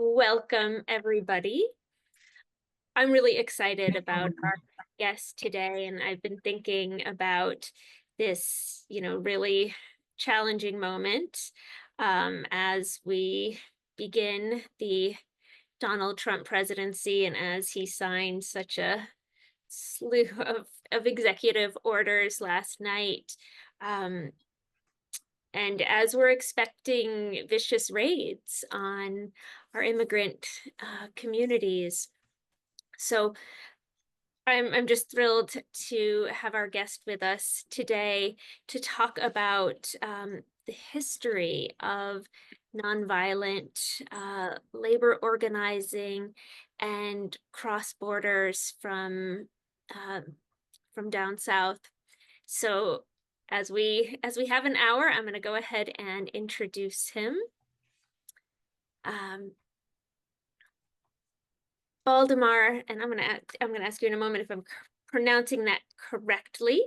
Welcome, everybody. I'm really excited about our guest today, and I've been thinking about this, really challenging moment as we begin the Donald Trump presidency and as he signed such a slew of executive orders last night. Um, and as we're expecting vicious raids on our immigrant communities. So I'm just thrilled to have our guest with us today to talk about the history of nonviolent labor organizing and cross borders uh, from down south. So as we have an hour, I'm going to go ahead and introduce him. Baldemar, and I'm gonna ask you in a moment if I'm pronouncing that correctly,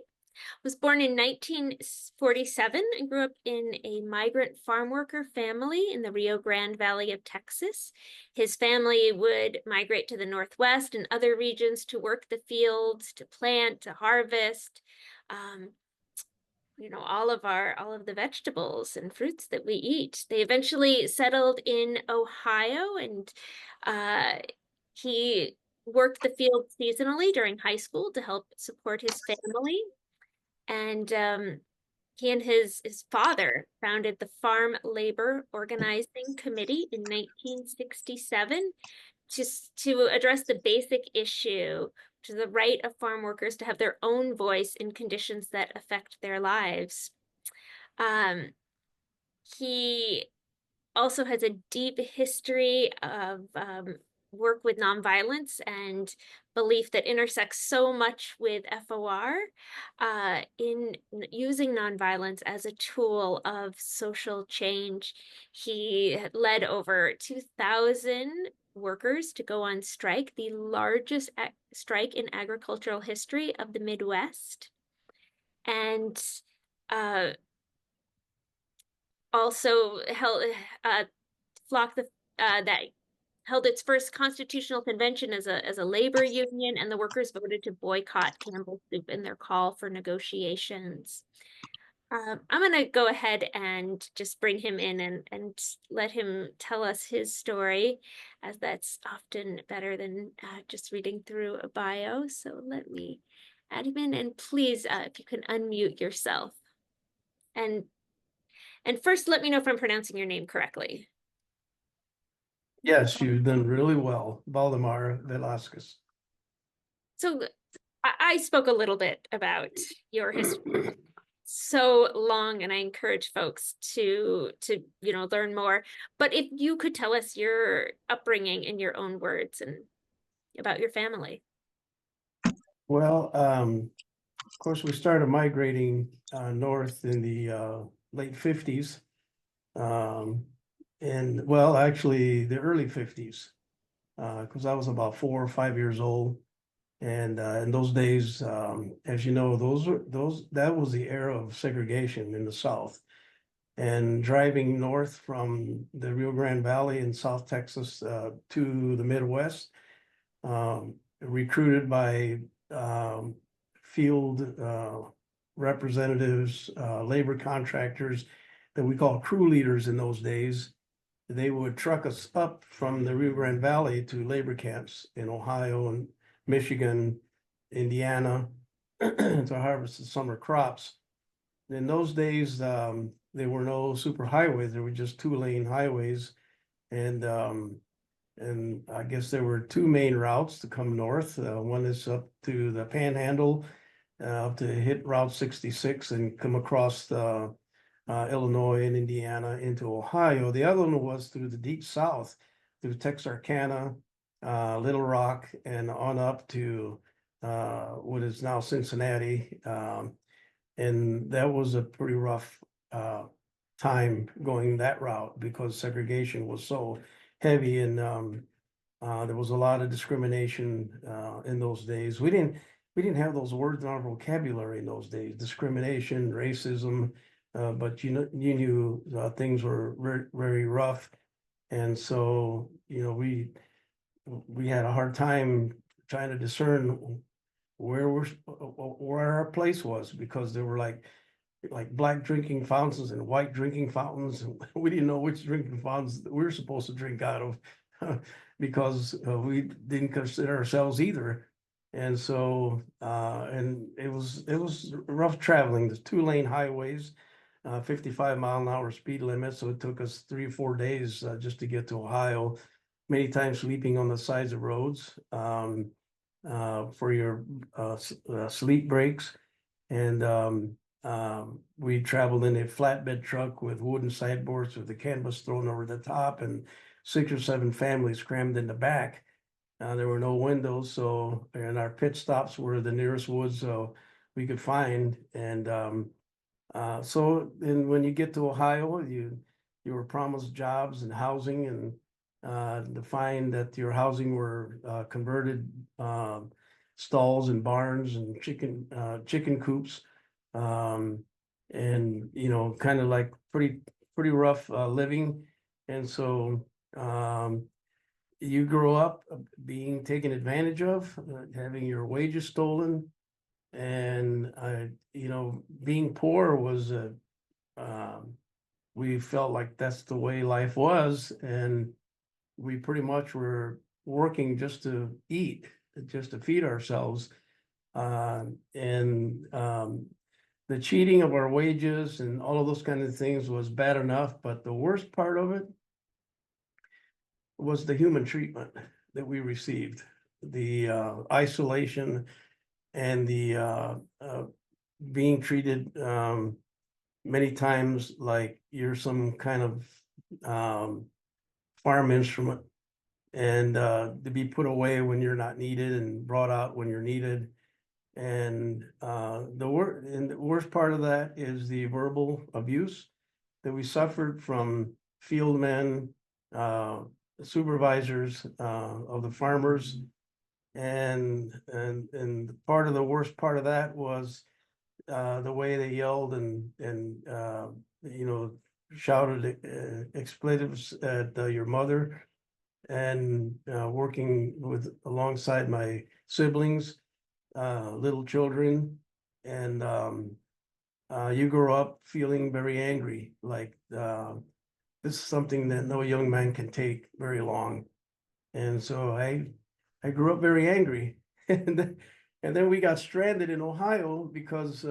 was born in 1947 and grew up in a migrant farm worker family in the Rio Grande Valley of Texas. His family would migrate to the Northwest and other regions to work the fields, to plant, to harvest, all of the vegetables and fruits that we eat. They eventually settled in Ohio, and he worked the field seasonally during high school to help support his family. And he and his father founded the Farm Labor Organizing Committee in 1967 just to address the basic issue, which is the right of farm workers to have their own voice in conditions that affect their lives. He also has a deep history of work with nonviolence and belief that intersects so much with FOR in using nonviolence as a tool of social change. He led over 2,000 workers to go on strike, the largest strike in agricultural history of the Midwest. And also held FLOC that held its first constitutional convention as a labor union, and the workers voted to boycott Campbell Soup in their call for negotiations. I'm going to go ahead and just bring him in and let him tell us his story, as that's often better than just reading through a bio. So let me add him in, and please, if you can unmute yourself. And first, let me know if I'm pronouncing your name correctly. Yes, you've done really well, Baldemar Velasquez. So I spoke a little bit about your history so long, and I encourage folks to learn more. But if you could tell us your upbringing in your own words and about your family. Well, of course, we started migrating north in the late 50s. And well, actually the early 50s, because I was about 4 or 5 years old. And in those days, as you know, that was the era of segregation in the South. And driving north from the Rio Grande Valley in South Texas to the Midwest, recruited by field representatives, labor contractors that we call crew leaders in those days. They would truck us up from the Rio Grande Valley to labor camps in Ohio and Michigan, Indiana, to harvest the summer crops. In those days, there were no super highways. There were just 2-lane highways. And I guess there were 2 main routes to come north. One is up to the Panhandle, up to hit Route 66 and come across Illinois and Indiana into Ohio. The other one was through the deep South, through Texarkana, Little Rock, and on up to what is now Cincinnati. And that was a pretty rough time going that route because segregation was so heavy, and there was a lot of discrimination in those days. We didn't have those words in our vocabulary in those days: discrimination, racism. But you knew things were very, very rough. And so, we had a hard time trying to discern where our place was, because there were like black drinking fountains and white drinking fountains. And we didn't know which drinking fountains that we were supposed to drink out of because we didn't consider ourselves either. And so, and it was rough traveling. There's 2-lane highways, 55-mile-an-hour speed limit. So it took us 3 or 4 days just to get to Ohio. Many times sleeping on the sides of roads for your sleep breaks. And we traveled in a flatbed truck with wooden sideboards with the canvas thrown over the top, and 6 or 7 families crammed in the back. There were no windows, and our pit stops were the nearest woods we could find. And when you get to Ohio, you were promised jobs and housing, and to find that your housing were converted stalls and barns and chicken coops, and kind of like pretty rough living. And so you grow up being taken advantage of, having your wages stolen, and being poor was we felt like that's the way life was, and we pretty much were working just to eat, just to feed ourselves. And the cheating of our wages and all of those kind of things was bad enough, but the worst part of it was the human treatment that we received, the isolation, and the being treated many times like you're some kind of farm instrument, and to be put away when you're not needed and brought out when you're needed. And the worst part of that is the verbal abuse that we suffered from field men, supervisors of the farmers. And part of the worst part of that was the way they yelled and shouted expletives at your mother, and working alongside my siblings, little children. And you grow up feeling very angry, like this is something that no young man can take very long. And so I grew up very angry. And then we got stranded in Ohio because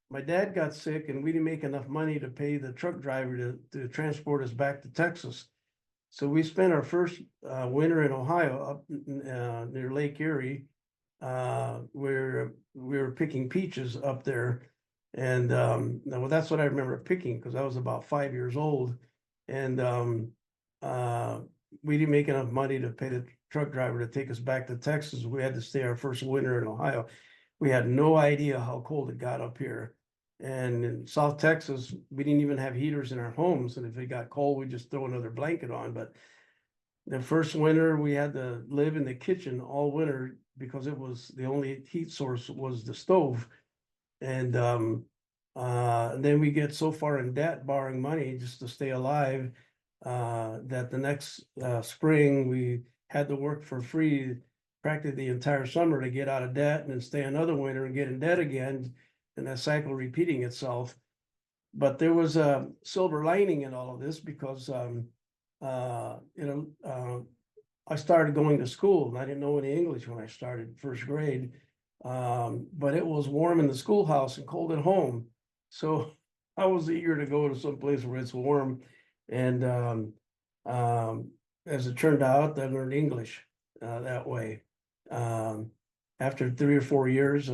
my dad got sick, and we didn't make enough money to pay the truck driver to transport us back to Texas. So we spent our first winter in Ohio up near Lake Erie, where we were picking peaches up there. And well, that's what I remember picking, because I was about 5 years old. And we didn't make enough money to pay the truck driver to take us back to Texas. We had to stay our first winter in Ohio. We had no idea how cold it got up here. And in South Texas, we didn't even have heaters in our homes. And if it got cold, we'd just throw another blanket on. But the first winter, we had to live in the kitchen all winter because it was the only heat source was the stove. And then we get so far in debt, borrowing money just to stay alive, that the next spring we had to work for free practically the entire summer to get out of debt, and then stay another winter and get in debt again, and that cycle repeating itself. But there was a silver lining in all of this, because I started going to school, and I didn't know any English when I started first grade. But it was warm in the schoolhouse and cold at home. So I was eager to go to some place where it's warm. And as it turned out, I learned English that way. After 3 or 4 years,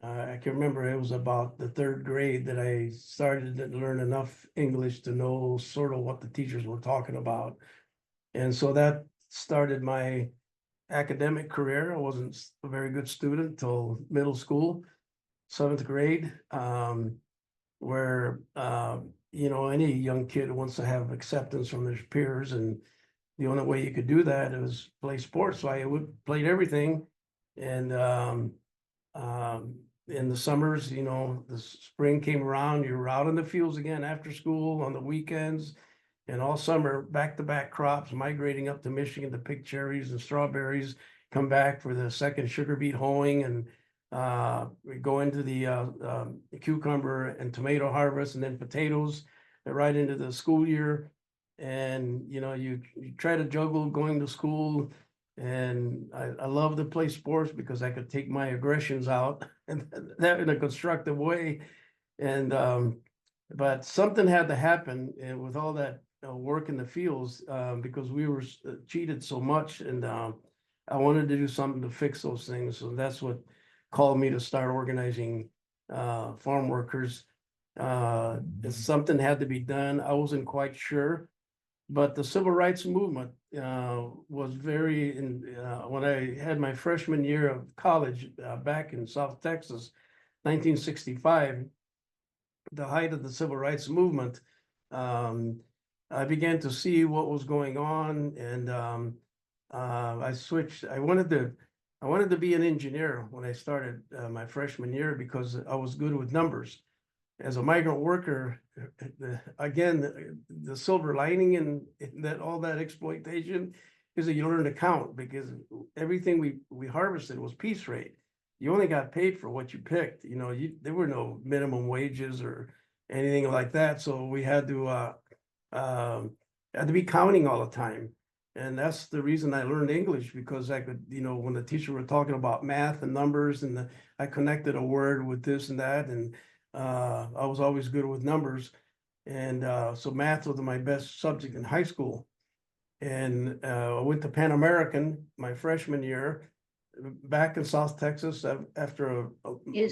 I can remember it was about the third grade that I started to learn enough English to know sort of what the teachers were talking about. And so that started my academic career. I wasn't a very good student till middle school, 7th grade, where any young kid wants to have acceptance from their peers, and the only way you could do that is play sports. So I played everything, and in the summers, the spring came around, you were out in the fields again after school on the weekends, and all summer, back-to-back crops, migrating up to Michigan to pick cherries and strawberries, come back for the second sugar beet hoeing, and we go into the cucumber and tomato harvest, and then potatoes right into the school year. And, you know, you try to juggle going to school, and I love to play sports because I could take my aggressions out and that in a constructive way. And but something had to happen, and with all that work in the fields, because we were cheated so much, and I wanted to do something to fix those things. So that's what called me to start organizing farm workers. Something had to be done. I wasn't quite sure, but the civil rights movement was very when I had my freshman year of college back in South Texas, 1965, the height of the civil rights movement. I began to see what was going on, and I switched. I wanted to be an engineer when I started my freshman year because I was good with numbers. As a migrant worker, again, the silver lining in that all that exploitation is that you learn to count, because everything we harvested was piece rate. You only got paid for what you picked. You know, there were no minimum wages or anything like that. So we had to be counting all the time. And that's the reason I learned English, because I could, you know, when the teacher were talking about math and numbers, and I connected a word with this and that, and I was always good with numbers. And so math was my best subject in high school. And I went to Pan American my freshman year back in South Texas after it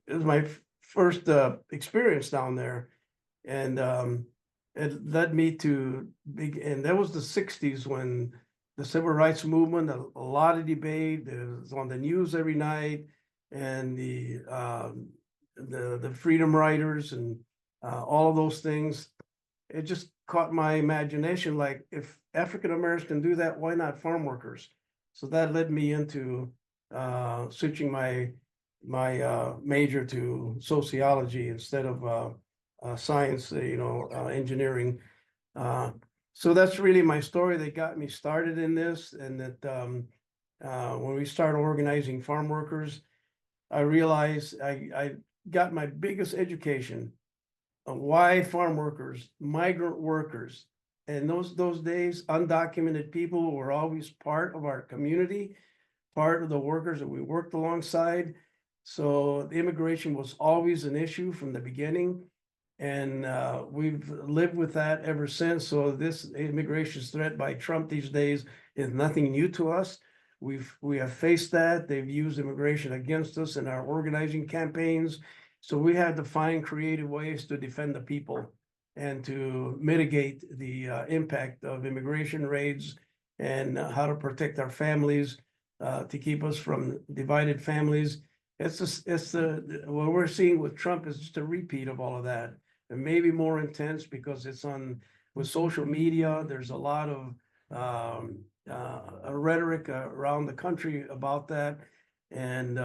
was my first experience down there. And it led me to and that was the 60s, when the civil rights movement, a lot of debate, it was on the news every night, and the freedom riders and all of those things. It just caught my imagination, like, if African Americans can do that, why not farm workers? So that led me into switching my major to sociology instead of science, engineering. So that's really my story that got me started in this. And that when we started organizing farm workers, I realized I got my biggest education on why farm workers, migrant workers, and those days, undocumented people were always part of our community, part of the workers that we worked alongside. So the immigration was always an issue from the beginning, and we've lived with that ever since. So this immigration threat by Trump these days is nothing new to us. We have faced that. They've used immigration against us in our organizing campaigns. So we had to find creative ways to defend the people and to mitigate the impact of immigration raids, and how to protect our families, to keep us from divided families. What we're seeing with Trump is just a repeat of all of that, and maybe more intense because it's on with social media. There's a lot of a rhetoric around the country about that, and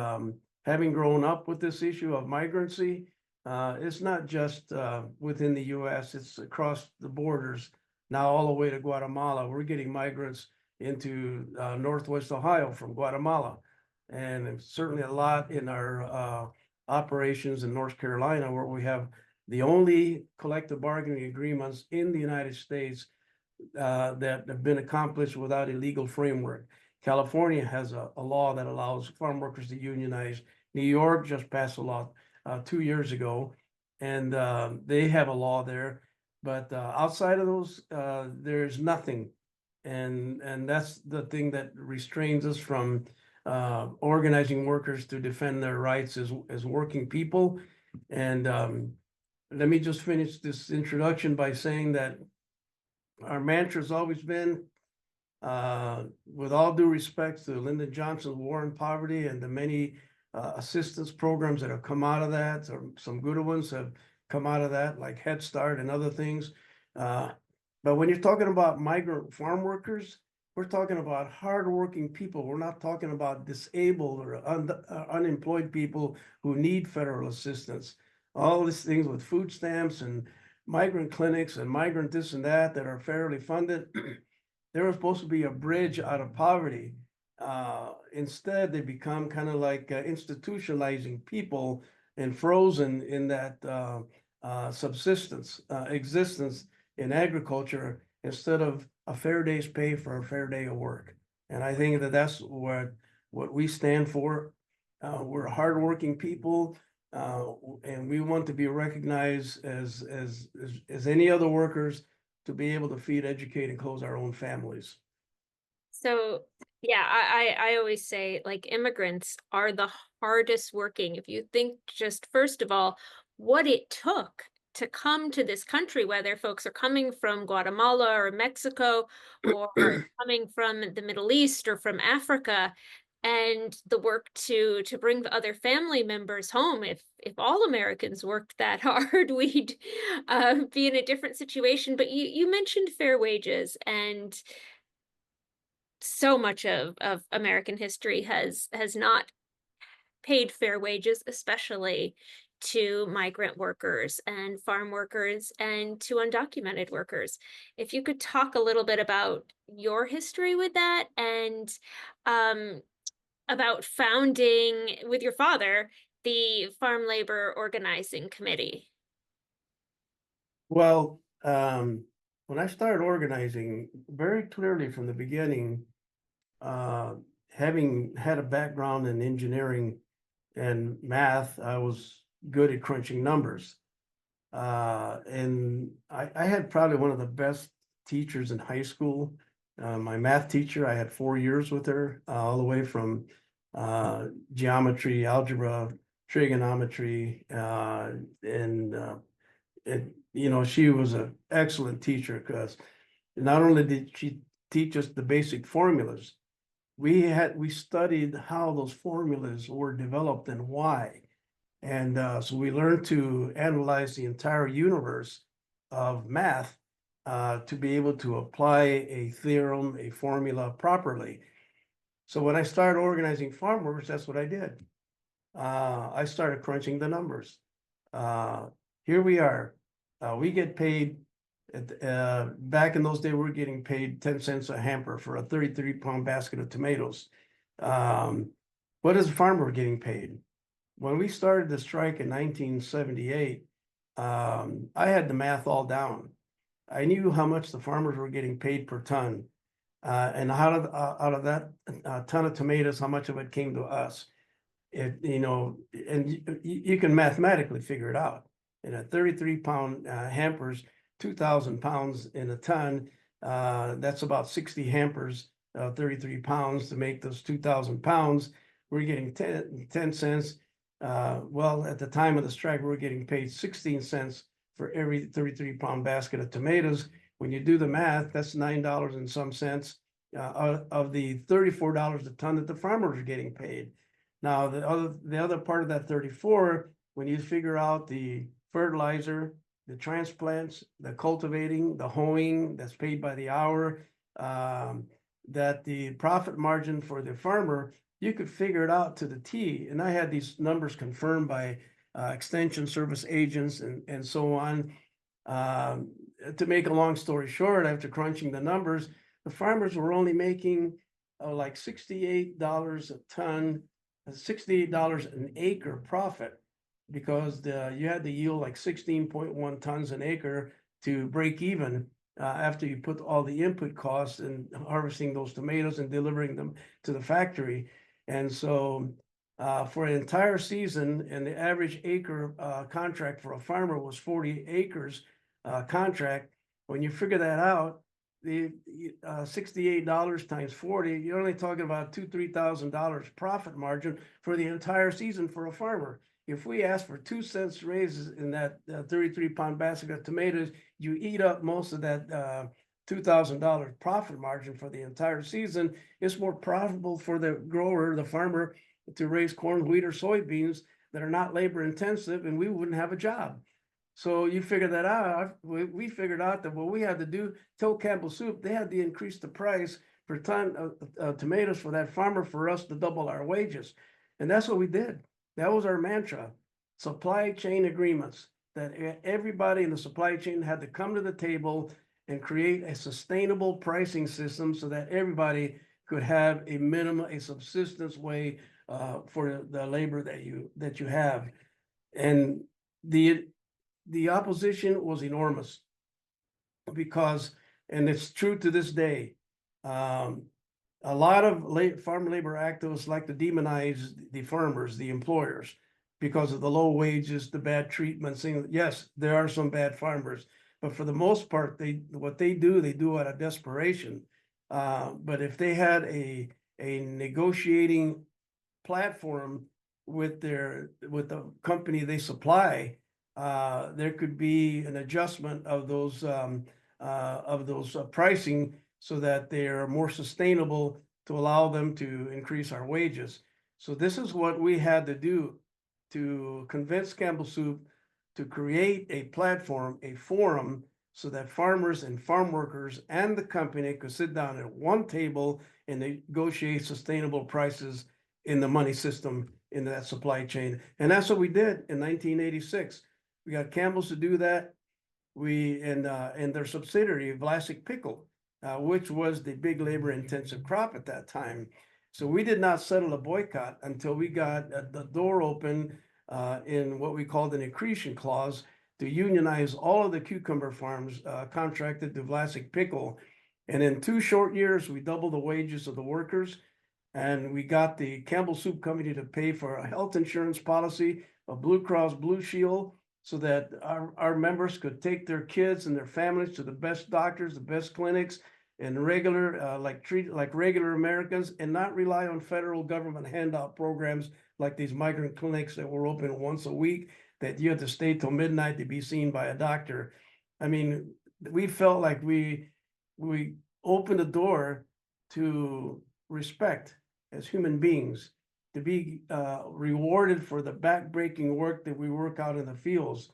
having grown up with this issue of migrancy, it's not just within the U.S., it's across the borders. Now all the way to Guatemala, we're getting migrants into Northwest Ohio from Guatemala. And certainly a lot in our operations in North Carolina, where we have the only collective bargaining agreements in the United States that have been accomplished without a legal framework. California has a law that allows farm workers to unionize. New York just passed a law 2 years ago, and they have a law there. But outside of those, there's nothing. And that's the thing that restrains us from organizing workers to defend their rights as working people. And let me just finish this introduction by saying that our mantra has always been, with all due respect to Lyndon Johnson's War on Poverty and the many assistance programs that have come out of that, or some good ones have come out of that, like Head Start and other things. But when you're talking about migrant farm workers, we're talking about hardworking people. We're not talking about disabled or unemployed people who need federal assistance. All these things with food stamps and migrant clinics and migrant this and that are fairly funded. They were supposed to be a bridge out of poverty. Instead, they become kind of like institutionalizing people and frozen in that subsistence existence in agriculture instead of a fair day's pay for a fair day of work. And I think that that's what we stand for. We're hardworking people, and we want to be recognized as any other workers to be able to feed, educate, and clothe our own families. So yeah, I always say like immigrants are the hardest working. If you think just first of all, what it took to come to this country, whether folks are coming from Guatemala or Mexico or coming from the Middle East or from Africa, and the work to bring the other family members home. If all Americans worked that hard, we'd be in a different situation. But you mentioned fair wages, and so much of American history has not paid fair wages, especially to migrant workers and farm workers and to undocumented workers. If you could talk a little bit about your history with that and about founding with your father the Farm Labor Organizing Committee. Well, when I started organizing, very clearly from the beginning, having had a background in engineering and math, I was good at crunching numbers. And I had probably one of the best teachers in high school. My math teacher, I had 4 years with her, all the way from geometry, algebra, trigonometry, and she was an excellent teacher because not only did she teach us the basic formulas, we studied how those formulas were developed and why. And so we learned to analyze the entire universe of math to be able to apply a theorem, a formula properly. So when I started organizing farm workers, that's what I did. I started crunching the numbers. Here we are. We get paid, back in those days, we were getting paid 10 cents a hamper for a 33-pound basket of tomatoes. What is a farmer getting paid? When we started the strike in 1978, I had the math all down. I knew how much the farmers were getting paid per ton. And out of that ton of tomatoes, how much of it came to us. And you can mathematically figure it out. In a 33-pound hampers, 2,000 pounds in a ton, that's about 60 hampers, 33 pounds to make those 2,000 pounds. We're getting 10 cents. Well, at the time of the strike, we were getting paid 16 cents for every 33-pound basket of tomatoes. When you do the math, that's $9 and some cents of the $34 a ton that the farmers are getting paid. Now, the other part of that 34, when you figure out the fertilizer, the transplants, the cultivating, the hoeing, that's paid by the hour, that the profit margin for the farmer, you could figure it out to the T. And I had these numbers confirmed by extension service agents and so on. To make a long story short, after crunching the numbers, the farmers were only making like $68 a ton, $68 an acre profit, because you had to yield like 16.1 tons an acre to break even after you put all the input costs and harvesting those tomatoes and delivering them to the factory. And so for an entire season, and the average acre contract for a farmer was 40 acres contract. When you figure that out, the $68 times 40, you're only talking about $2,000-3,000 profit margin for the entire season for a farmer. If we ask for 2 cents raises in that 33-pound basket of tomatoes, you eat up most of that $2,000 profit margin for the entire season. It's more profitable for the grower, the farmer, to raise corn, wheat, or soybeans that are not labor intensive, and we wouldn't have a job. So you figure that out. We figured out that what we had to do, tell Campbell Soup, they had to increase the price per ton of tomatoes for that farmer for us to double our wages. And that's what we did. That was our mantra: supply chain agreements. that everybody in the supply chain had to come to the table and create a sustainable pricing system so that everybody could have a minimum, a subsistence way for the labor that you have. And the opposition was enormous because, and it's true to this day, a lot of farm labor activists like to demonize the farmers, the employers, because of the low wages, the bad treatment. Saying, yes, there are some bad farmers, but for the most part, what they do out of desperation. But if they had a negotiating platform with the company they supply, there could be an adjustment of those pricing so that they are more sustainable to allow them to increase our wages. So this is what we had to do to convince Campbell Soup to create a platform, a forum, so that farmers and farm workers and the company could sit down at one table and negotiate sustainable prices in the money system in that supply chain. And that's what we did in 1986. We got Campbell's to do that. And their subsidiary, Vlasic Pickle, which was the big labor intensive crop at that time. So we did not settle a boycott until we got the door open in what we called an accretion clause to unionize all of the cucumber farms contracted to Vlasic Pickle. And in 2 short years, we doubled the wages of the workers. And we got the Campbell Soup Company to pay for a health insurance policy, a Blue Cross Blue Shield, so that our members could take their kids and their families to the best doctors, the best clinics, and regular, treat like regular Americans, and not rely on federal government handout programs like these migrant clinics that were open once a week, that you had to stay till midnight to be seen by a doctor. I mean, we felt like we opened the door to respect as human beings, to be rewarded for the backbreaking work that we work out in the fields.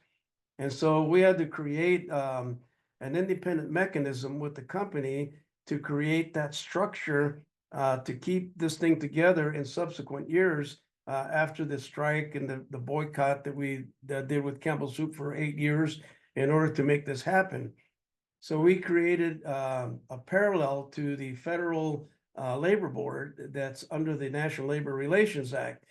And so we had to create an independent mechanism with the company to create that structure to keep this thing together in subsequent years after the strike and the boycott that we did with Campbell Soup for 8 years in order to make this happen. So we created a parallel to the federal labor board that's under the National Labor Relations Act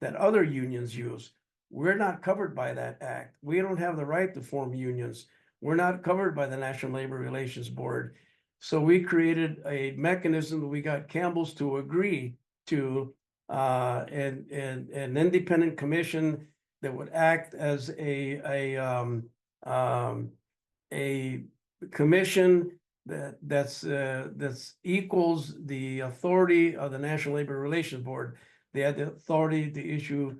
that other unions use. We're not covered by that act. We don't have the right to form unions. We're not covered by the National Labor Relations Board. So we created a mechanism that we got Campbell's to agree to an independent commission that would act as a commission that's equals the authority of the National Labor Relations Board. They had the authority to issue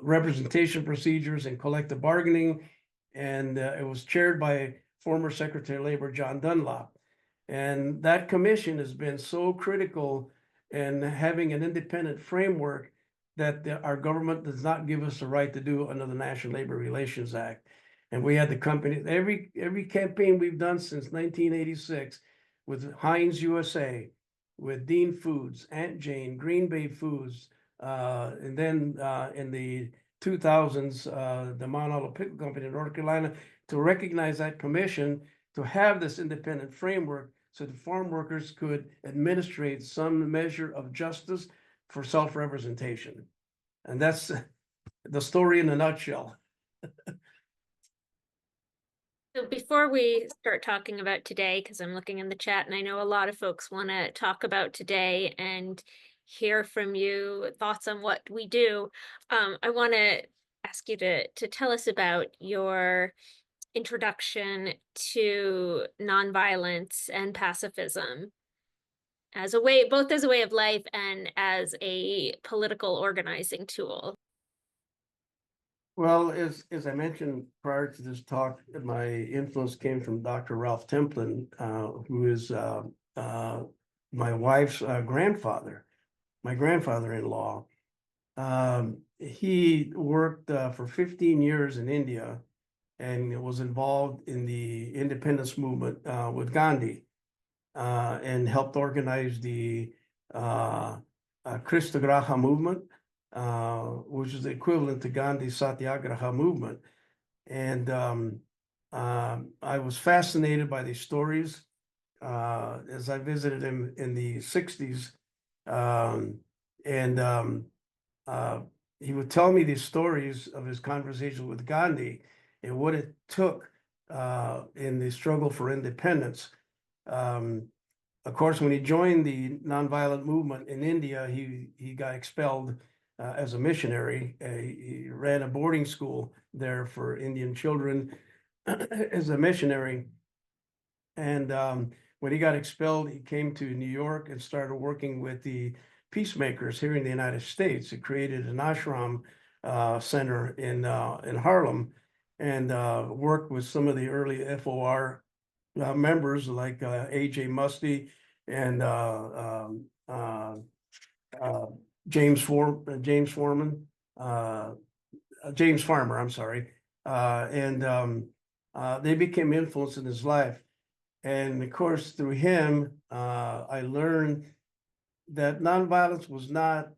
representation procedures and collective bargaining, and it was chaired by former Secretary of Labor John Dunlop. And that commission has been so critical in having an independent framework that our government does not give us the right to do under the National Labor Relations Act. And we had the company, every campaign we've done since 1986 with Heinz USA, with Dean Foods, Aunt Jane, Green Bay Foods, and then in the 2000s, the Mount Olive Pickle Company in North Carolina, to recognize that commission, to have this independent framework so the farm workers could administrate some measure of justice for self-representation. And that's the story in a nutshell. So before we start talking about today, because I'm looking in the chat and I know a lot of folks want to talk about today and hear from you thoughts on what we do, I want to ask you to tell us about your introduction to nonviolence and pacifism as a way, both as a way of life and as a political organizing tool. Well, as I mentioned prior to this talk, my influence came from Dr. Ralph Templin, who is my wife's grandfather, my grandfather-in-law. He worked for 15 years in India and was involved in the independence movement with Gandhi and helped organize the Christagraha movement which is the equivalent to Gandhi's Satyagraha movement. And I was fascinated by these stories as I visited him in the 60s. And he would tell me these stories of his conversations with Gandhi and what it took in the struggle for independence. Of course, when he joined the nonviolent movement in India, he got expelled as a missionary. He ran a boarding school there for Indian children as a missionary. And when he got expelled, he came to New York and started working with the peacemakers here in the United States. He created an ashram center in Harlem and worked with some of the early FOR members like A.J. Musty and James Foreman, James Farmer, I'm sorry. And they became influenced in his life. And of course, through him, I learned that nonviolence was not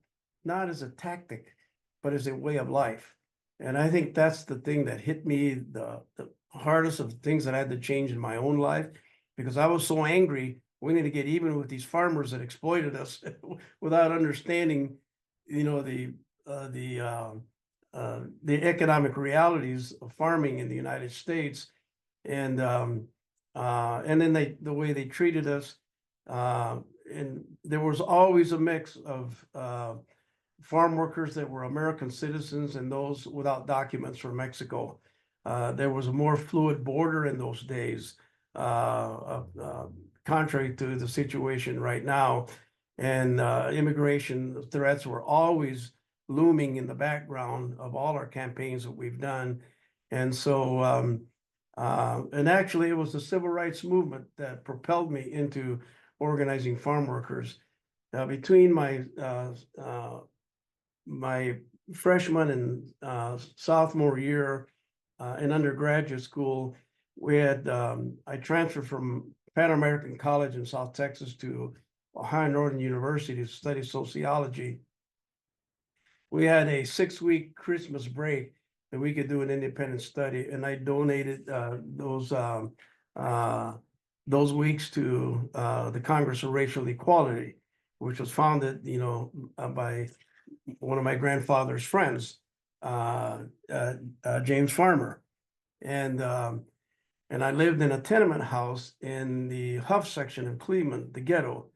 as a tactic, but as a way of life. And I think that's the thing that hit me the hardest of things that I had to change in my own life, because I was so angry. We need to get even with these farmers that exploited us without understanding, the economic realities of farming in the United States, and then the way they treated us, and there was always a mix of farm workers that were American citizens and those without documents from Mexico. There was a more fluid border in those days, contrary to the situation right now. And immigration threats were always looming in the background of all our campaigns that we've done. And so, and actually, it was the civil rights movement that propelled me into organizing farm workers. Between my freshman and sophomore year in undergraduate school, I transferred from Pan American College in South Texas to Ohio Northern University to study sociology. We had a 6-week Christmas break that we could do an independent study, and I donated those weeks to the Congress of Racial Equality, which was founded, by one of my grandfather's friends, James Farmer, and I lived in a tenement house in the Huff section of Cleveland, the ghetto.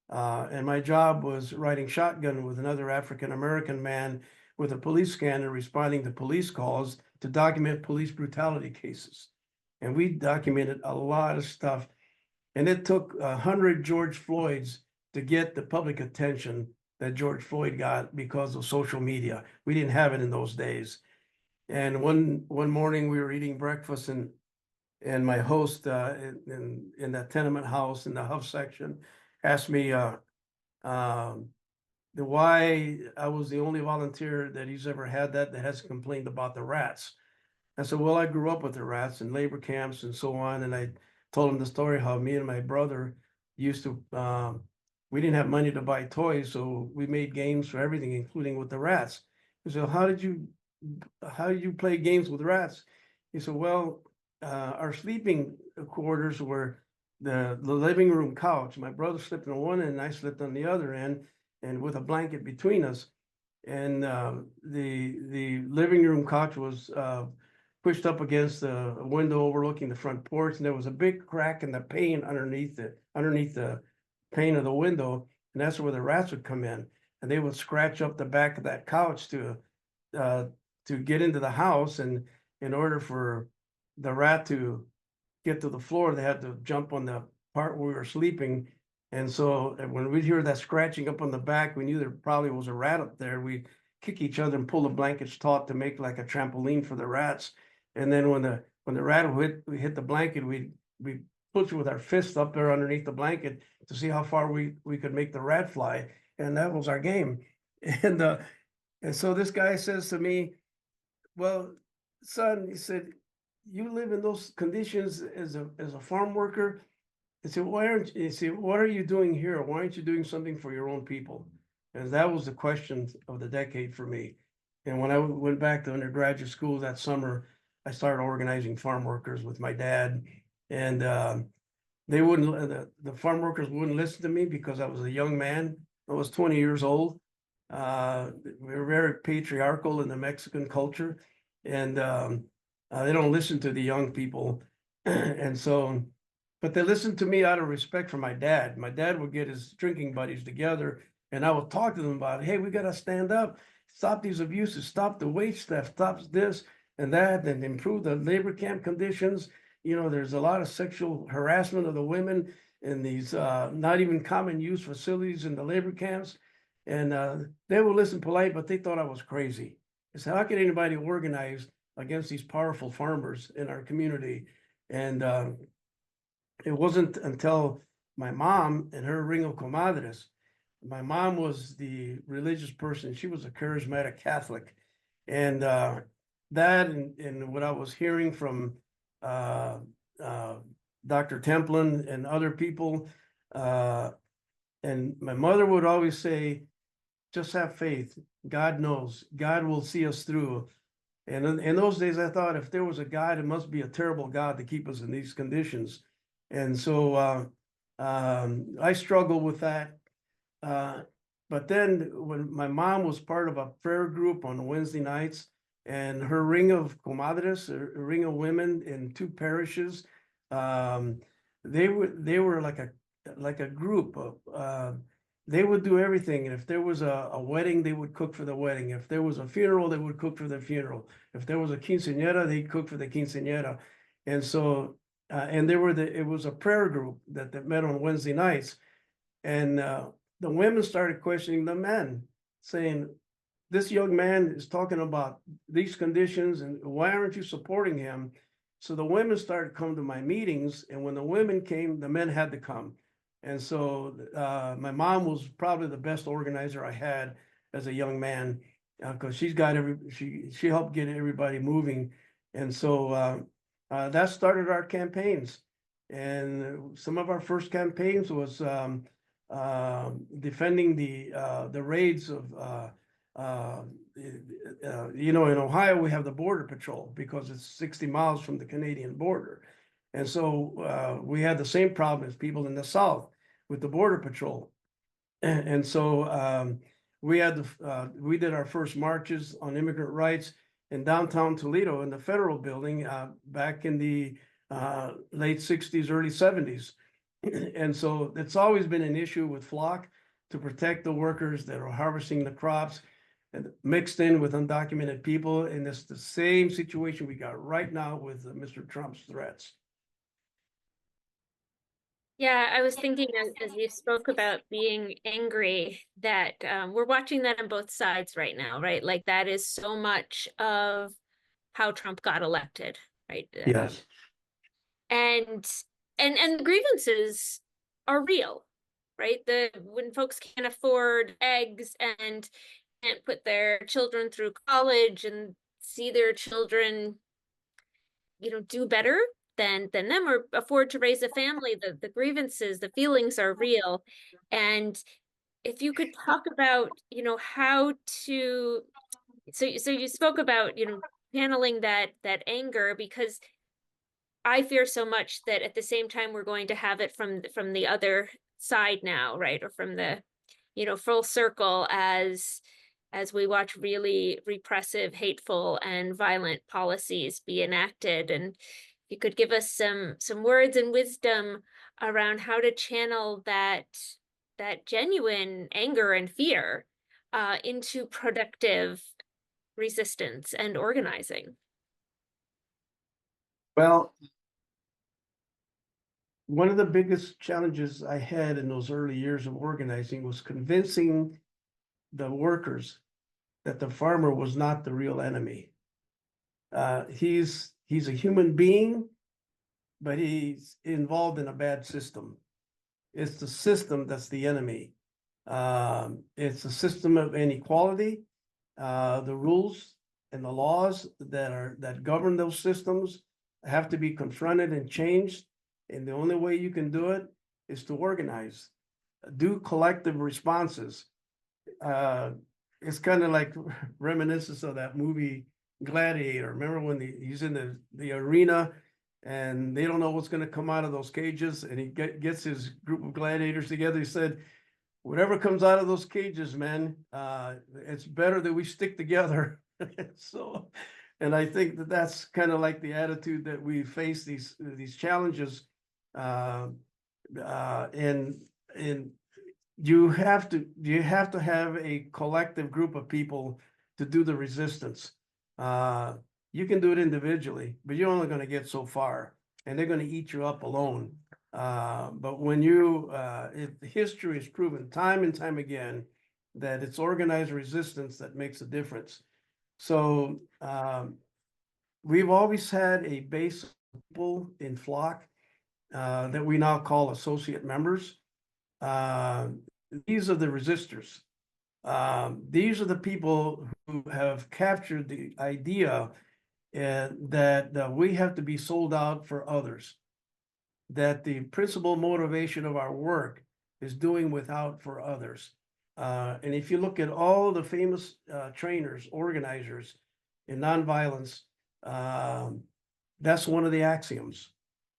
And my job was riding shotgun with another African-American man with a police scanner, responding to police calls to document police brutality cases. And we documented a lot of stuff. And it took 100 George Floyds to get the public attention that George Floyd got because of social media. We didn't have it in those days. And one morning we were eating breakfast, and my host in that tenement house in the Huff section asked me why I was the only volunteer that he's ever had that has complained about the rats. I said, well, I grew up with the rats in labor camps and so on. And I told him the story how me and my brother used to, we didn't have money to buy toys, so we made games for everything, including with the rats. He said, how did you play games with rats? He said, well, our sleeping quarters were the living room couch. My brother slept on one end and I slept on the other end, and with a blanket between us. And the living room couch was pushed up against a window overlooking the front porch, and there was a big crack in the pane underneath the pane of the window, and that's where the rats would come in, and they would scratch up the back of that couch to get into the house. And in order for the rat to get to the floor, they had to jump on the part where we were sleeping. And so when we'd hear that scratching up on the back, we knew there probably was a rat up there. We'd kick each other and pull the blankets taut to make like a trampoline for the rats. And then when the rat would hit the blanket, we push with our fists up there underneath the blanket to see how far we could make the rat fly. And that was our game. And so this guy says to me, well, son, he said, you live in those conditions as a farm worker. I said, what are you doing here? Why aren't you doing something for your own people? And that was the question of the decade for me. And when I went back to undergraduate school that summer, I started organizing farm workers with my dad. And they wouldn't, the farm workers wouldn't listen to me because I was a young man. I was 20 years old. We were very patriarchal in the Mexican culture. And they don't listen to the young people. And so, but they listened to me out of respect for my dad. My dad would get his drinking buddies together and I would talk to them about, hey, we got to stand up, stop these abuses, stop the wage theft, stop this and that, and improve the labor camp conditions. You know, there's a lot of sexual harassment of the women in these not even common use facilities in the labor camps. And they would listen polite, but they thought I was crazy. They said, how can anybody organize against these powerful farmers in our community? And it wasn't until my mom and her ring of comadres. My mom was the religious person. She was a charismatic Catholic. And that and what I was hearing from Dr. Templin and other people. And my mother would always say, just have faith. God knows. God will see us through. And in those days, I thought if there was a God, it must be a terrible God to keep us in these conditions. And so I struggled with that. But then when my mom was part of a prayer group on Wednesday nights, and her ring of comadres, a ring of women in two parishes, they were like a group of they would do everything. And if there was a wedding, they would cook for the wedding. If there was a funeral, they would cook for the funeral. If there was a quinceañera, they'd cook for the quinceañera. And so, and it was a prayer group that met on Wednesday nights. And the women started questioning the men, saying, this young man is talking about these conditions and why aren't you supporting him? So the women started coming to my meetings, and when the women came, the men had to come. And so my mom was probably the best organizer I had as a young man, because she helped get everybody moving. And so that started our campaigns. And some of our first campaigns was defending the raids of you know, in Ohio, we have the Border Patrol because it's 60 miles from the Canadian border. And so we had the same problem as people in the South with the Border Patrol. And so we did our first marches on immigrant rights in downtown Toledo in the Federal Building back in the late 60s, early 70s. And so it's always been an issue with FLOC to protect the workers that are harvesting the crops and mixed in with undocumented people. And it's the same situation we got right now with Mr. Trump's threats. Yeah, I was thinking as you spoke about being angry that we're watching that on both sides right now, right? Like that is so much of how Trump got elected, right? Yes. And the grievances are real, right? When folks can't afford eggs and can't put their children through college and see their children, do better than them or afford to raise a family, the grievances, the feelings are real. And if you could talk about, how to, so you spoke about, channeling that anger, because I fear so much that at the same time we're going to have it from the other side now, right? Or from the, full circle as we watch really repressive, hateful, and violent policies be enacted. And you could give us some words and wisdom around how to channel that genuine anger and fear into productive resistance and organizing. Well, one of the biggest challenges I had in those early years of organizing was convincing the workers that the farmer was not the real enemy. He's a human being, but he's involved in a bad system. It's the system that's the enemy. It's a system of inequality. The rules and the laws that govern those systems have to be confronted and changed. And the only way you can do it is to organize, do collective responses. it's kind of like reminiscence of that movie Gladiator. Remember when he's in the arena and they don't know what's going to come out of those cages, and he gets his group of gladiators together. He said, whatever comes out of those cages, man, it's better that we stick together. So, and I think that that's kind of like the attitude that we face these challenges, and you have to have a collective group of people to do the resistance. You can do it individually, but you're only going to get so far, and they're going to eat you up alone. But when history has proven time and time again that it's organized resistance that makes a difference. So we've always had a base of people in FLOC that we now call associate members. These are the resistors. These are the people who have captured the idea that we have to be sold out for others, that the principal motivation of our work is doing without for others. And if you look at all the famous trainers, organizers in nonviolence, that's one of the axioms.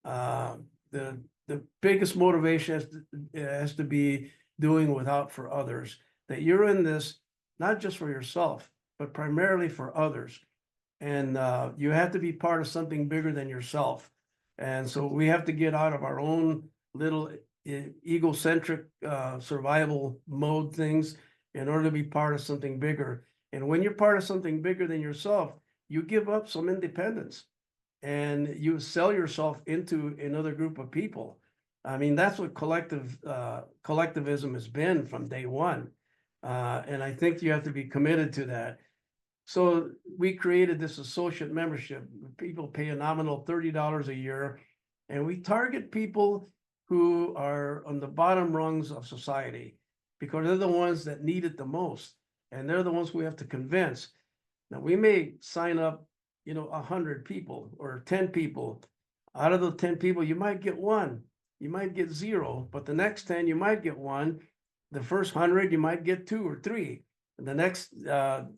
The biggest motivation has to be doing without for others, that you're in this not just for yourself, but primarily for others. And you have to be part of something bigger than yourself. And so we have to get out of our own little egocentric survival mode things in order to be part of something bigger. And when you're part of something bigger than yourself, you give up some independence and you sell yourself into another group of people. I mean, that's what collectivism has been from day one. And I think you have to be committed to that. So we created this associate membership. People pay a nominal $30 a year, and we target people who are on the bottom rungs of society because they're the ones that need it the most, and they're the ones we have to convince. Now, we may sign up, 100 people or 10 people. Out of those 10 people, you might get one, you might get zero, but the next 10, you might get one. The first 100, you might get 2 or 3. The next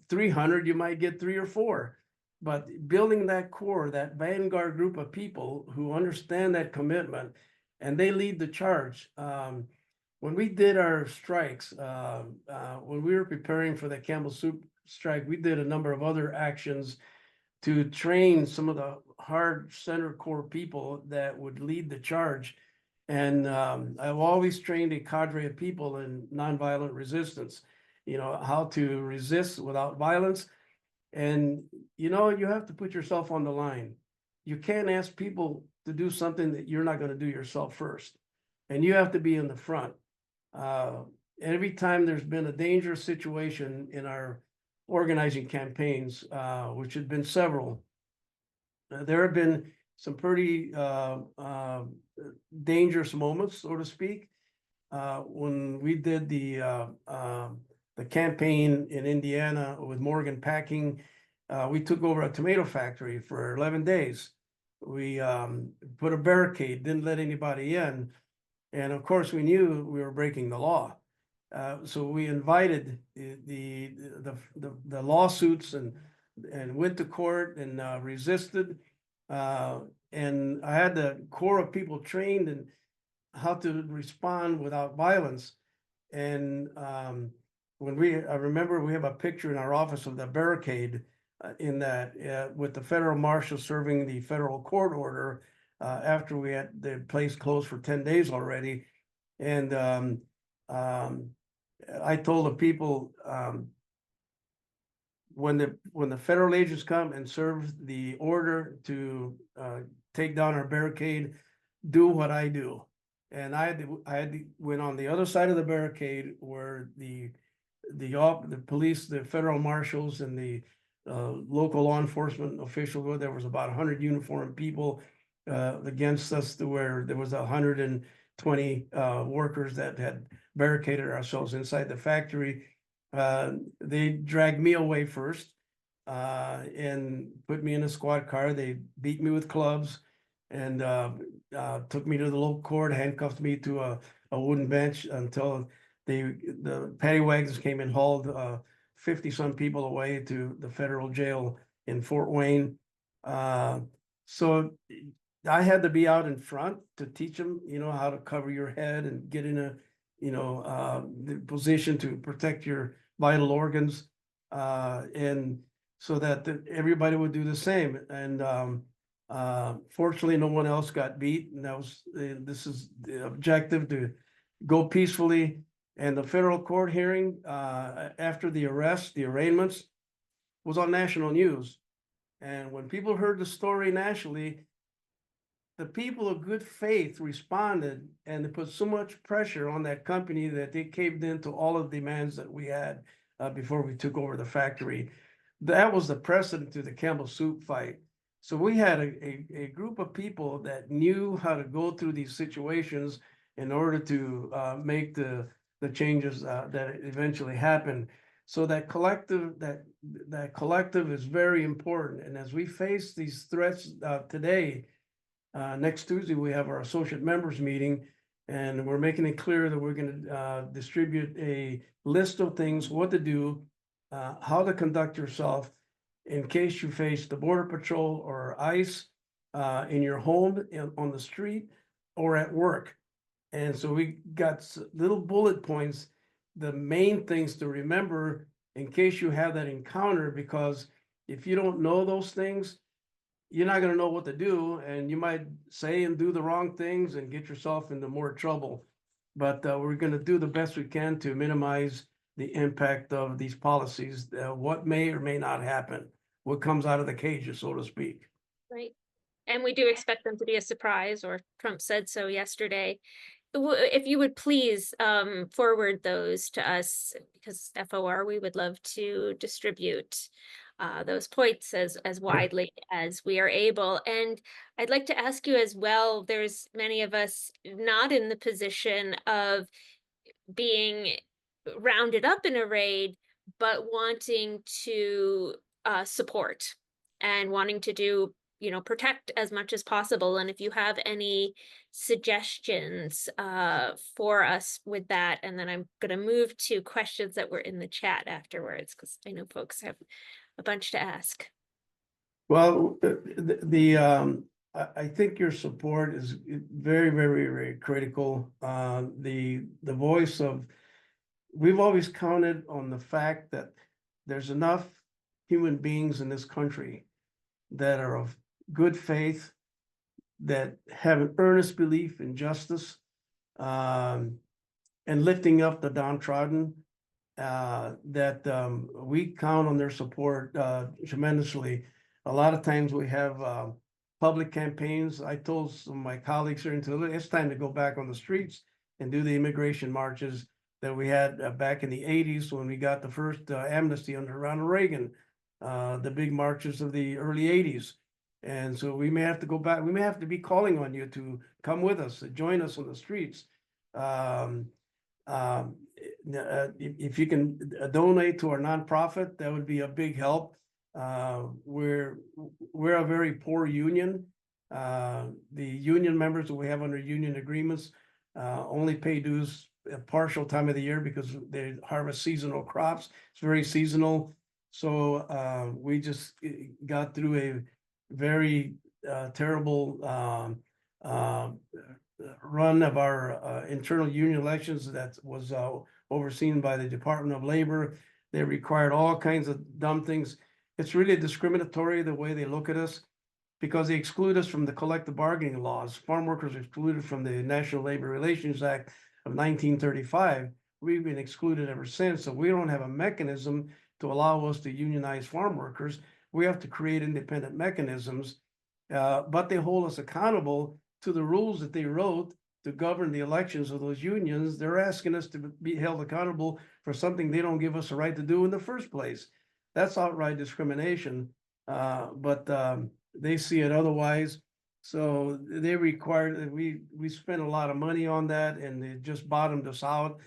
300, you might get 3 or 4. But building that core, that vanguard group of people who understand that commitment, and they lead the charge. When we did our strikes, when we were preparing for the Campbell Soup strike, we did a number of other actions to train some of the hard center core people that would lead the charge. And I've always trained a cadre of people in nonviolent resistance, how to resist without violence. And, you have to put yourself on the line. You can't ask people to do something that you're not going to do yourself first. And you have to be in the front. Every time there's been a dangerous situation in our organizing campaigns, which had been several, there have been some pretty dangerous moments, so to speak. When we did the campaign in Indiana with Morgan Packing, we took over a tomato factory for 11 days. We put a barricade, didn't let anybody in. And of course, we knew we were breaking the law. So we invited the lawsuits and went to court and resisted. And I had the core of people trained in how to respond without violence. And I remember we have a picture in our office of the barricade in that with the federal marshal serving the federal court order after we had the place closed for 10 days already. And I told the people, when the federal agents come and serve the order to take down our barricade, do what I do. And I went on the other side of the barricade where the police, the federal marshals, and the local law enforcement officials. There was about 100 uniformed people against us, to where there was 120 workers that had barricaded ourselves inside the factory. They dragged me away first and put me in a squad car. They beat me with clubs and took me to the local court, handcuffed me to a wooden bench until the paddy wagons came and hauled 50-some people away to the federal jail in Fort Wayne. So I had to be out in front to teach them, how to cover your head and get in a, the position to protect your vital organs. And so that everybody would do the same. And fortunately, no one else got beat. And this is the objective, to go peacefully. And the federal court hearing after the arrest, the arraignments, was on national news. And when people heard the story nationally, the people of good faith responded, and they put so much pressure on that company that they caved into all of the demands that we had before we took over the factory. That was the precedent to the Campbell soup fight. So we had a group of people that knew how to go through these situations in order to make the changes that eventually happened. So that collective is very important. And as we face these threats today, next Tuesday, we have our associate members meeting, and we're making it clear that we're going to distribute a list of things, what to do, how to conduct yourself in case you face the Border Patrol or ICE in your home, on the street, or at work. And so we got little bullet points, the main things to remember in case you have that encounter, because if you don't know those things, you're not going to know what to do, and you might say and do the wrong things and get yourself into more trouble. But we're going to do the best we can to minimize the impact of these policies, what may or may not happen, what comes out of the cages, so to speak. Right. And we do expect them to be a surprise, or Trump said so yesterday. If you would please forward those to us, because FOR, we would love to distribute those points as widely as we are able. And I'd like to ask you as well, there's many of us not in the position of being rounded up in a raid, but wanting to support and wanting to do, protect as much as possible. And if you have any suggestions for us with that, and then I'm going to move to questions that were in the chat afterwards, because I know folks have a bunch to ask. Well, I think your support is very, very, very critical. The voice of, we've always counted on the fact that there's enough human beings in this country that are of good faith, that have an earnest belief in justice, and lifting up the downtrodden, that we count on their support tremendously. A lot of times we have public campaigns. I told some of my colleagues here in Toledo, it's time to go back on the streets and do the immigration marches that we had back in the 80s when we got the first amnesty under Ronald Reagan, the big marches of the early 80s. And so we may have to go back. We may have to be calling on you to come with us, to join us on the streets. If you can donate to our nonprofit, that would be a big help. We're a very poor union. The union members that we have under union agreements only pay dues a partial time of the year because they harvest seasonal crops. It's very seasonal. So we just got through a very terrible run of our internal union elections that was overseen by the Department of Labor. They required all kinds of dumb things. It's really discriminatory the way they look at us, because they exclude us from the collective bargaining laws. Farm workers are excluded from the National Labor Relations Act of 1935. We've been excluded ever since, so we don't have a mechanism to allow us to unionize farm workers. We have to create independent mechanisms, but they hold us accountable to the rules that they wrote to govern the elections of those unions. They're asking us to be held accountable for something they don't give us a right to do in the first place. That's outright discrimination, but they see it otherwise. So they require that we spend a lot of money on that, and it just bottomed us out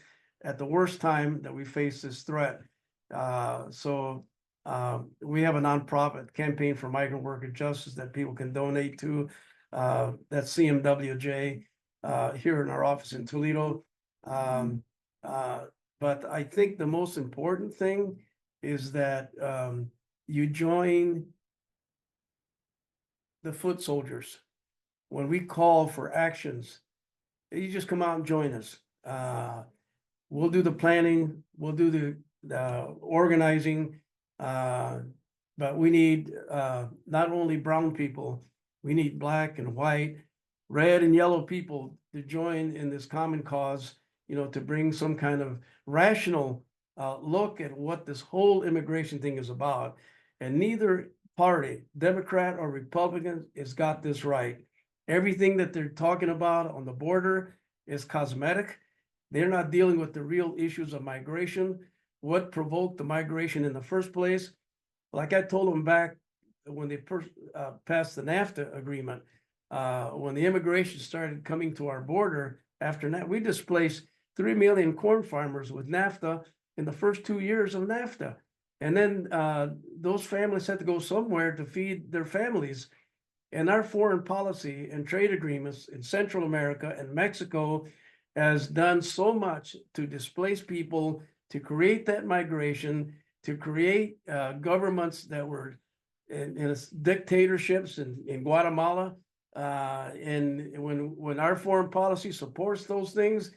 at the worst time that we face this threat. So we have a nonprofit, Campaign for Migrant Worker Justice, that people can donate to. That's CMWJ here in our office in Toledo. But I think the most important thing is that you join the foot soldiers. When we call for actions, you just come out and join us. We'll do the planning, we'll do the organizing. But we need not only brown people, we need black and white, red and yellow people to join in this common cause, to bring some kind of rational look at what this whole immigration thing is about. And neither party, Democrat or Republican, has got this right. Everything that they're talking about on the border is cosmetic. They're not dealing with the real issues of migration. What provoked the migration in the first place? Like I told them back when they first passed the NAFTA agreement, when the immigration started coming to our border after that, we displaced 3 million corn farmers with NAFTA in the first 2 years of NAFTA. And then those families had to go somewhere to feed their families. And our foreign policy and trade agreements in Central America and Mexico has done so much to displace people, to create that migration, to create governments that were in dictatorships in Guatemala. And when our foreign policy supports those things,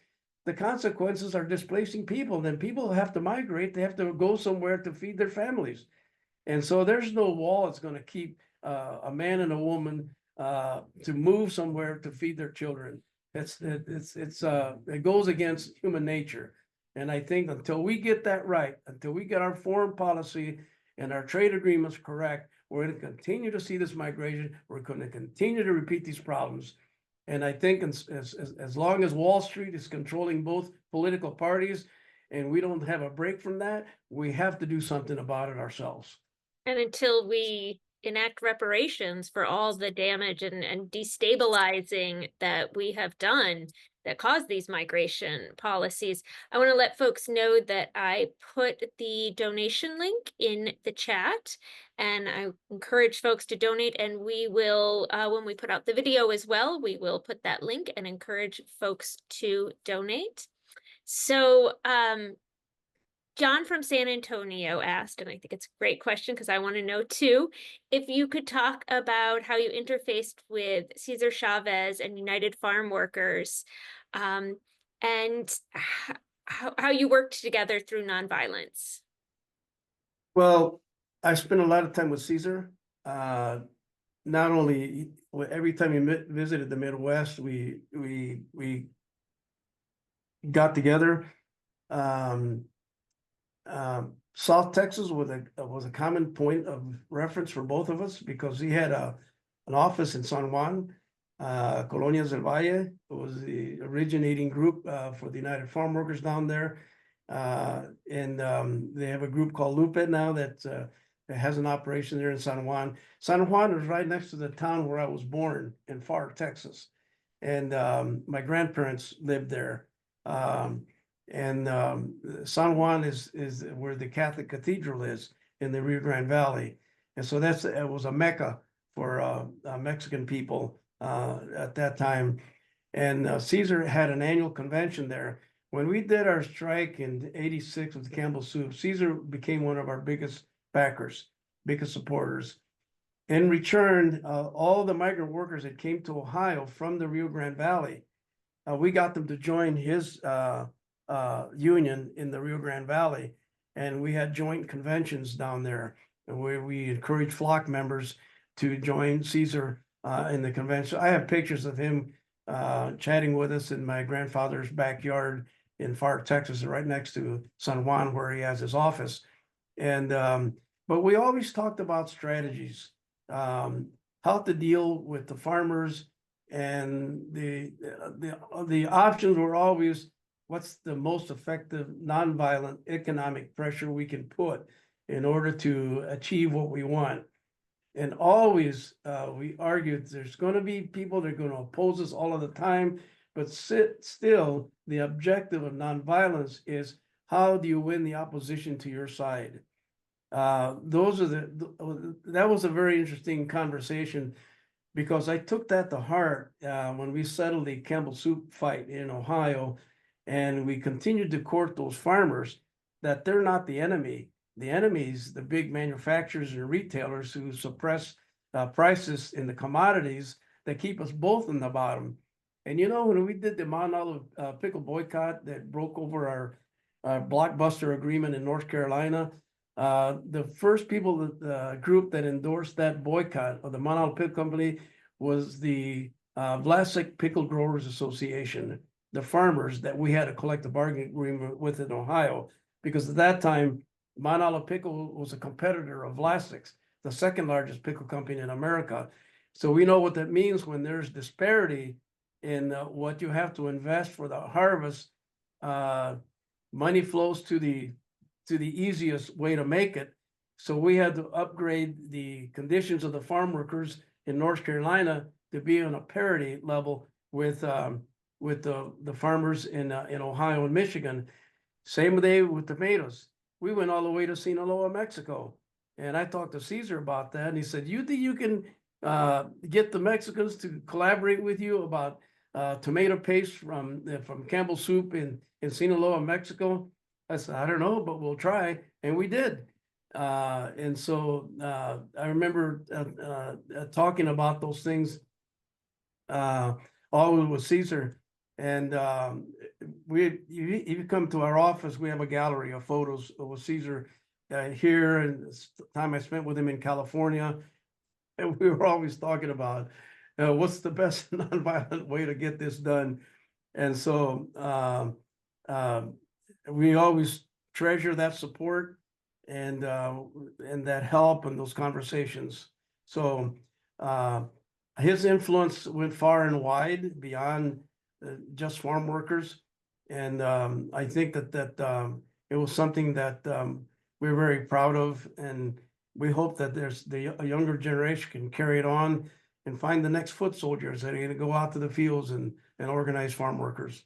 the consequences are displacing people. Then people have to migrate. They have to go somewhere to feed their families. And so there's no wall that's going to keep a man and a woman to move somewhere to feed their children. It goes against human nature. And I think until we get that right, until we get our foreign policy and our trade agreements correct, we're going to continue to see this migration. We're going to continue to repeat these problems. And I think as long as Wall Street is controlling both political parties and we don't have a break from that, we have to do something about it ourselves. And until we enact reparations for all the damage and destabilizing that we have done that caused these migration policies. I want to let folks know that I put the donation link in the chat, and I encourage folks to donate, and we will, when we put out the video as well, we will put that link and encourage folks to donate. So, John from San Antonio asked, and I think it's a great question because I want to know too, if you could talk about how you interfaced with Cesar Chavez and United Farm Workers, and how you worked together through nonviolence. Well, I spent a lot of time with Cesar. Not only every time we visited the Midwest, we got together. South Texas was a common point of reference for both of us because he had an office in San Juan. Colonias del Valle was the originating group for the United Farm Workers down there. And they have a group called Lupe now that has an operation there in San Juan. San Juan is right next to the town where I was born in Far, Texas. And my grandparents lived there. And San Juan is where the Catholic Cathedral is in the Rio Grande Valley. And so it was a mecca for Mexican people at that time. And Cesar had an annual convention there. When we did our strike in '86 with Campbell Soup, Cesar became one of our biggest backers, biggest supporters. In return, all the migrant workers that came to Ohio from the Rio Grande Valley, we got them to join his union in the Rio Grande Valley. And we had joint conventions down there where we encouraged FLOC members to join Cesar in the convention. I have pictures of him chatting with us in my grandfather's backyard in Far, Texas, right next to San Juan, where he has his office. And but we always talked about strategies, how to deal with the farmers, and the options were always what's the most effective nonviolent economic pressure we can put in order to achieve what we want. And always we argued there's going to be people that are going to oppose us all of the time, but still the objective of nonviolence is how do you win the opposition to your side? That was a very interesting conversation because I took that to heart when we settled the Campbell Soup fight in Ohio. And we continued to court those farmers that they're not the enemy. The enemy's the big manufacturers and retailers who suppress prices in the commodities that keep us both in the bottom. And you know, when we did the Mount Olive pickle boycott that broke over our blockbuster agreement in North Carolina, the first people, group that endorsed that boycott of the Mount Olive Pickle Company was the Vlasic Pickle Growers Association, the farmers that we had a collective bargaining agreement with in Ohio, because at that time, Mount Olive Pickle was a competitor of Vlasic's, the second largest pickle company in America. So we know what that means when there's disparity in what you have to invest for the harvest. Money flows to the easiest way to make it. So we had to upgrade the conditions of the farm workers in North Carolina to be on a parity level with the farmers in Ohio and Michigan. Same day with tomatoes. We went all the way to Sinaloa, Mexico. And I talked to Cesar about that. And he said, you think you can get the Mexicans to collaborate with you about tomato paste from Campbell Soup in Sinaloa, Mexico? I said, I don't know, but we'll try. And we did. And so I remember talking about those things always with Cesar. And if you come to our office, we have a gallery of photos with Cesar here, and the time I spent with him in California. And we were always talking about what's the best nonviolent way to get this done. And so we always treasure that support and that help and those conversations. So his influence went far and wide beyond just farm workers. And I think that it was something that we're very proud of. And we hope that a younger generation can carry it on and find the next foot soldiers that are going to go out to the fields and organize farm workers,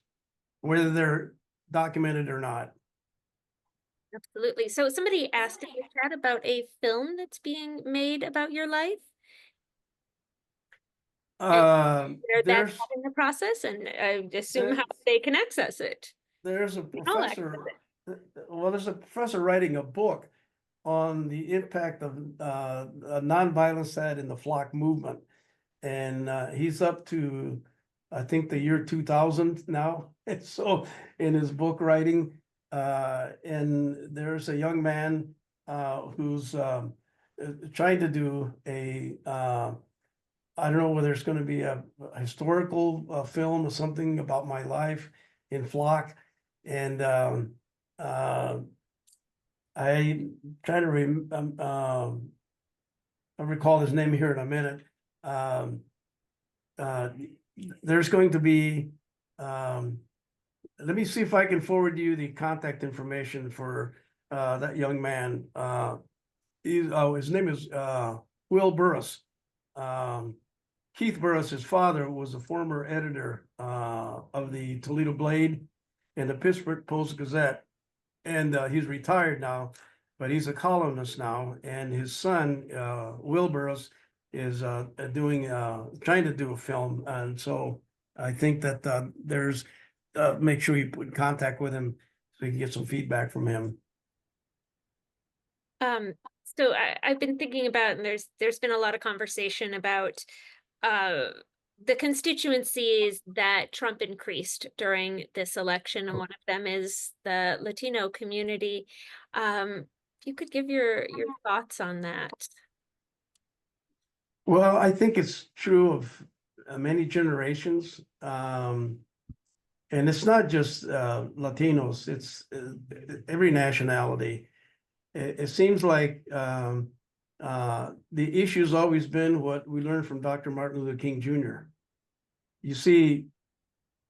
whether they're documented or not. Absolutely. So somebody asked in the chat about a film that's being made about your life. That's There's in the process, and I assume there, how they can access it. there's a I'll access professor. it. Well, there's a professor writing a book on the impact of nonviolence had in the FLOC movement, and he's up to, I think, the year 2000 now. And so, in his book writing, and there's a young man who's trying to do I don't know whether it's going to be a historical film or something about my life in FLOC. And I try to I'll recall his name here in a minute. There's going to be, let me see if I can forward you the contact information for that young man. His name is Will Burris. Keith Burris, his father, was a former editor of the Toledo Blade and the Pittsburgh Post-Gazette. And he's retired now, but he's a columnist now. And his son, Will Burris, is trying to do a film. And so I think that there's, make sure you put in contact with him so you can get some feedback from him. So I've been thinking about, and there's been a lot of conversation about the constituencies that Trump increased during this election, and one of them is the Latino community. If you could give your thoughts on that. Well, I think it's true of many generations. And it's not just Latinos, it's every nationality. It seems like the issue's always been what we learned from Dr. Martin Luther King Jr. You see,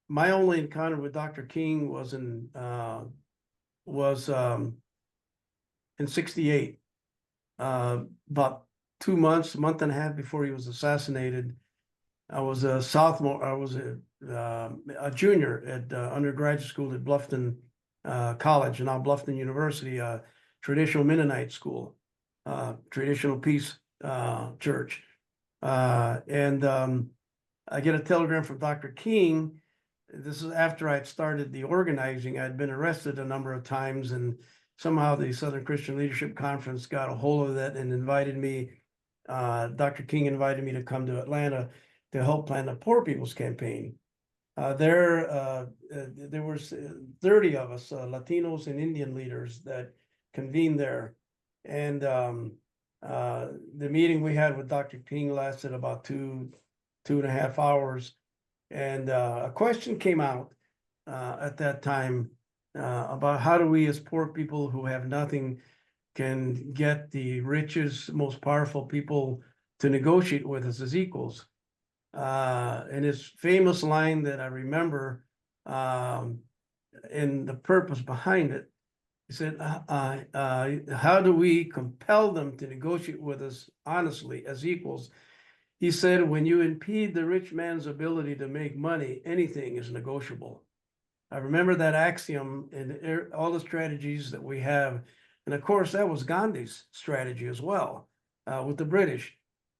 my only encounter with Dr. King was in '68, about 2 months, a month and a half before he was assassinated. I was a sophomore. I was a junior at undergraduate school at Bluffton College, and now Bluffton University, traditional Mennonite school, traditional peace church. And I get a telegram from Dr. King this is after I'd started the organizing. I'd been arrested a number of times, and somehow the Southern Christian Leadership Conference got a hold of that and invited me. Dr. King invited me to come to Atlanta to help plan the Poor People's Campaign. There were 30 of us, Latinos and Indian leaders, that convened there. And the meeting we had with Dr. King lasted about two and a half hours. And a question came out at that time about how do we as poor people who have nothing can get the richest, most powerful people to negotiate with us as equals. And his famous line that I remember, and the purpose behind it, he said, how do we compel them to negotiate with us honestly as equals? He said, when you impede the rich man's ability to make money, anything is negotiable. I remember that axiom in all the strategies that we have. And of course, that was Gandhi's strategy as well with the British.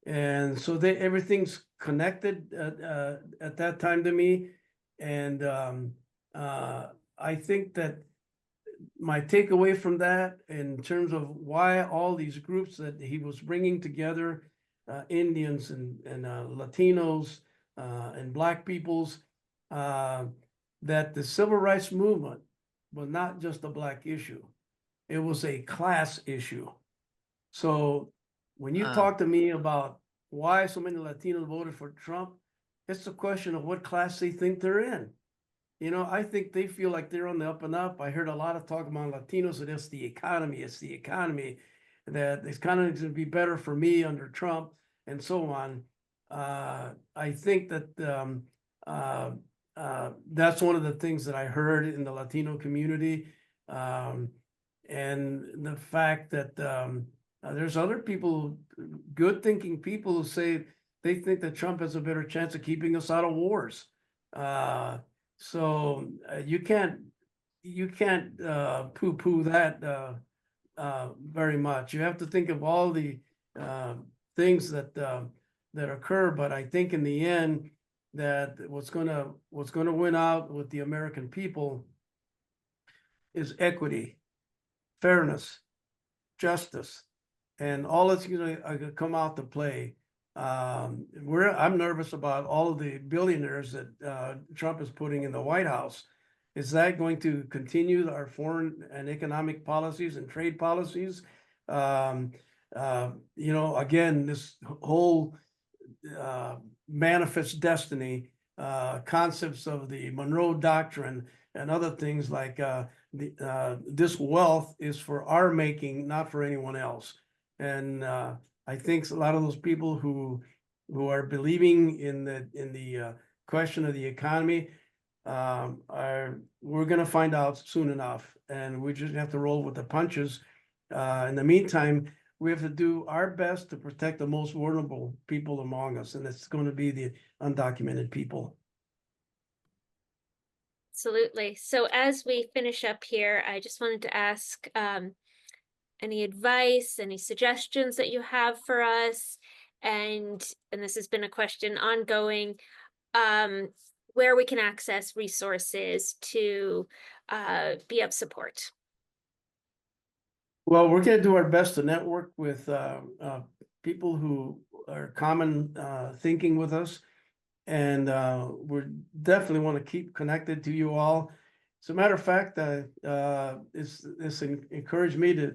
And so everything's connected at that time to me. And I think that my takeaway from that, in terms of why all these groups that he was bringing together, Indians and Latinos and Black peoples, that the civil rights movement was not just a Black issue. It was a class issue. So when you talk to me about why so many Latinos voted for Trump, it's a question of what class they think they're in. You know, I think they feel like they're on the up and up. I heard a lot of talk about Latinos, and it's the economy, that it's kind of going to be better for me under Trump and so on. I think that that's one of the things that I heard in the Latino community. And the fact that there's other people, good thinking people, who say they think that Trump has a better chance of keeping us out of wars. So you can't poo-poo that very much. You have to think of all the things that occur. But I think in the end, that what's gonna win out with the American people is equity, fairness, justice, and all that's gonna come out to play. I'm nervous about all of the billionaires that Trump is putting in the White House. Is that going to continue our foreign and economic policies and trade policies? You know, again, this whole manifest destiny concepts of the Monroe Doctrine and other things like this wealth is for our making, not for anyone else. And I think a lot of those people who are believing in the question of the economy we're going to find out soon enough, and we just have to roll with the punches. In the meantime, we have to do our best to protect the most vulnerable people among us, and it's going to be the undocumented people. Absolutely. So as we finish up here, I just wanted to ask any advice, any suggestions that you have for us, and this has been a question ongoing, where we can access resources to be of support. Well, we're going to do our best to network with people who are common thinking with us, and we definitely want to keep connected to you all. As a matter of fact, it's encouraged me to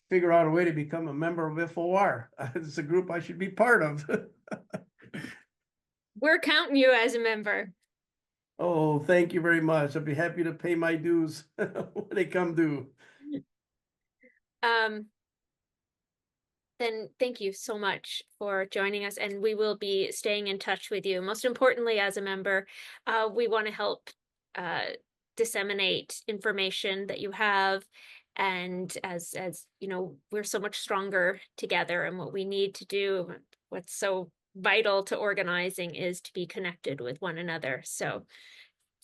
figure out a way to become a member of FOR. It's a group I should be part of. We're counting you as a member. Oh, thank you very much. I'd be happy to pay my dues when they come due. Then thank you so much for joining us, and we will be staying in touch with you. Most importantly, as a member, we want to help disseminate information that you have, and as you know, we're so much stronger together, and what we need to do, what's so vital to organizing, is to be connected with one another. So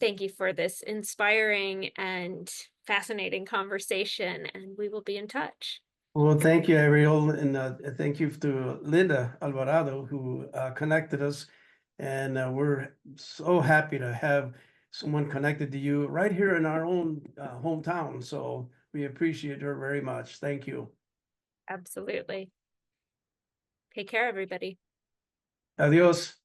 thank you for this inspiring and fascinating conversation, and we will be in touch. Well, thank you, Ariel, and thank you to Linda Alvarado, who connected us. And we're so happy to have someone connected to you right here in our own hometown. So we appreciate her very much. Thank you. Absolutely. Take care, everybody. Adios.